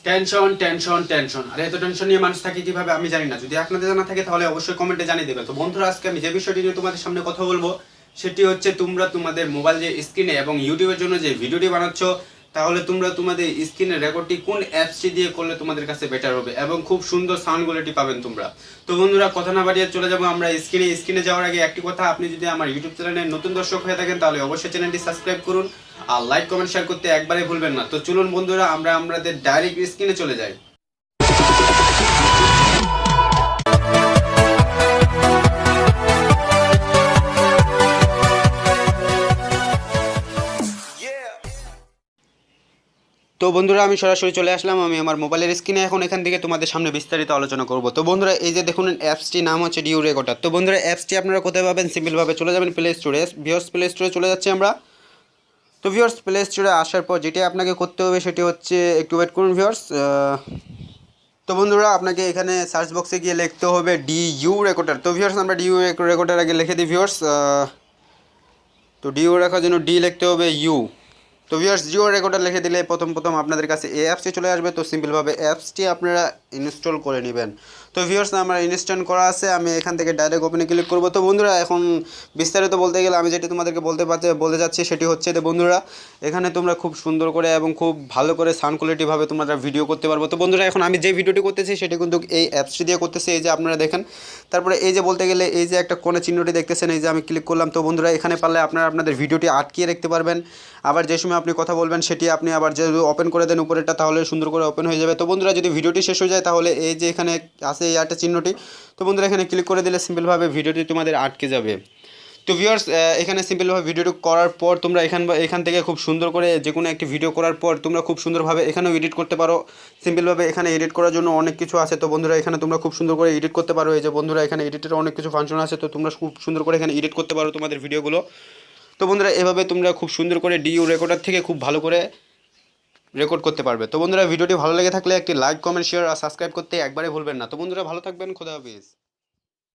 Tension tension tension, আর এত tension নিয়ে মানুষ থাকে কিভাবে আমি জানি না। যদি আপনাদের জানা থাকে তাহলে অবশ্যই কমেন্টে জানিয়ে দেবেন। তো বন্ধুরা, আজকে আমি যে বিষয়টি নিয়ে তোমাদের সামনে কথা বলবো সেটি হচ্ছে, তোমরা তোমাদের মোবাইল যে স্ক্রিনে এবং ইউটিউবের জন্য যে ভিডিওটি বানাচ্ছ, তাহলে তোমরা তোমাদের স্ক্রিনের রেকর্ডটি কোন অ্যাপসটি দিয়ে করলে তোমাদের কাছে বেটার হবে এবং খুব সুন্দর সাউন্ড কোয়ালিটি পাবেন তোমরা। তো বন্ধুরা, কথা না বাড়িয়ে চলে যাবো আমরা স্ক্রিনে যাওয়ার আগে একটি কথা, আপনি যদি আমার ইউটিউব চ্যানেলে নতুন দর্শক হয়ে থাকেন তাহলে অবশ্যই চ্যানেলটি সাবস্ক্রাইব করুন আর লাইক কমেন্ট শেয়ার করতে একবারে ভুলবেন না। তো চলুন বন্ধুরা, আমরা আমাদের ডাইরেক্ট স্ক্রিনে চলে যাই। তো বন্ধুরা, আমি সরাসরি চলে আসলাম আমি আমার মোবাইলের স্ক্রিনে। এখন এখান থেকে তোমাদের সামনে বিস্তারিত আলোচনা করব। তো বন্ধুরা, এই যে দেখুন অ্যাপসটির নাম হচ্ছে ডিউ রেকর্ডার। তো বন্ধুরা, অ্যাপসটি আপনারা কোথায় পাবেন? সিম্পলভাবে চলে যাবেন প্লে স্টোরে। ভিউয়ার্স, প্লে স্টোরে চলে যাচ্ছি আমরা। তো ভিউয়ার্স, প্লে স্টোরে আসার পর যেটি আপনাকে করতে হবে সেটি হচ্ছে, একটু ওয়েট করুন ভিউয়ার্স। তো বন্ধুরা, আপনাকে এখানে সার্চ বক্সে গিয়ে লিখতে হবে ডিইউ রেকর্ডার। তো ভিউয়ার্স, আমরা ডিইউ রেকর্ডার আগে লিখে দিই ভিউয়ার্স। তো ডিইউ রাখার জন্য ডি লিখতে হবে ইউ। তো ভিউয়ার্স, জিও রেকর্ডার লিখে দিলে প্রথম আপনাদের কাছে এই অ্যাপসটি চলে আসবে। তো সিম্পলভাবে অ্যাপসটি আপনারা ইনস্টল করে নেবেন। তো ভিউয়ার্স, আমার ইনস্টল করা আছে, আমি এখান থেকে ডাইরেক্ট ওপেনে ক্লিক করব। তো বন্ধুরা, এখন বিস্তারিত বলতে গেলে আমি যেটি তোমাদেরকে বলতে যাচ্ছি সেটি হচ্ছে যে বন্ধুরা, এখানে তোমরা খুব সুন্দর করে এবং খুব ভালো করে সাউন্ড কোয়ালিটিভাবে তোমরা ভিডিও করতে পারবো। তো বন্ধুরা, এখন আমি যে ভিডিওটি করতেছি সেটি কিন্তু এই অ্যাপসটি দিয়ে করতেছি, এই যে আপনারা দেখেন। তারপরে এই যে বলতে গেলে এই যে একটা কোণে চিহ্নটি দেখতেছেন, এই যে আমি ক্লিক করলাম। তো বন্ধুরা, এখানে পারলে আপনারা আপনাদের ভিডিওটি আটকিয়ে রাখতে পারবেন। আবার যে সময় আপনি কথা বলবেন সেটি আপনি আবার যদি ওপেন করে দেন উপরেরটা, তাহলে সুন্দর করে ওপেন হয়ে যাবে। তো বন্ধুরা, যদি ভিডিওটি শেষ হয়ে যায় তাহলে এই যে এখানে আছে এই একটা চিহ্নটি, তো বন্ধুরা এখানে ক্লিক করে দিলে সিম্পলভাবে ভিডিওটি তোমাদের আটকে যাবে। তো ভিউয়ার্স, এখানে সিম্পলভাবে ভিডিওটি করার পর তোমরা এখান থেকে খুব সুন্দর করে যে কোনো একটি ভিডিও করার পর তোমরা খুব সুন্দরভাবে এখানেও এডিট করতে পারো। সিম্পলভাবে এখানে এডিট করার জন্য অনেক কিছু আছে। তো বন্ধুরা, এখানে তোমরা খুব সুন্দর করে এডিট করতে পারো। এই যে বন্ধুরা, এখানে এডিটের অনেক কিছু ফাংশন আছে। তো তোমরা খুব সুন্দর করে এখানে এডিট করতে পারো তোমাদের ভিডিওগুলো। তো বন্ধুরা, এভাবে তোমরা খুব সুন্দর করে ডিইউ রেকর্ডার থেকে খুব ভালো করে রেকর্ড করতে পারবে। তো বন্ধুরা, ভিডিওটি ভালো লেগে থাকলে একটি লাইক কমেন্ট শেয়ার আর সাবস্ক্রাইব করতে একবারে ভুলবেন না। তো বন্ধুরা, ভালো থাকবেন, খোদা হাফেজ।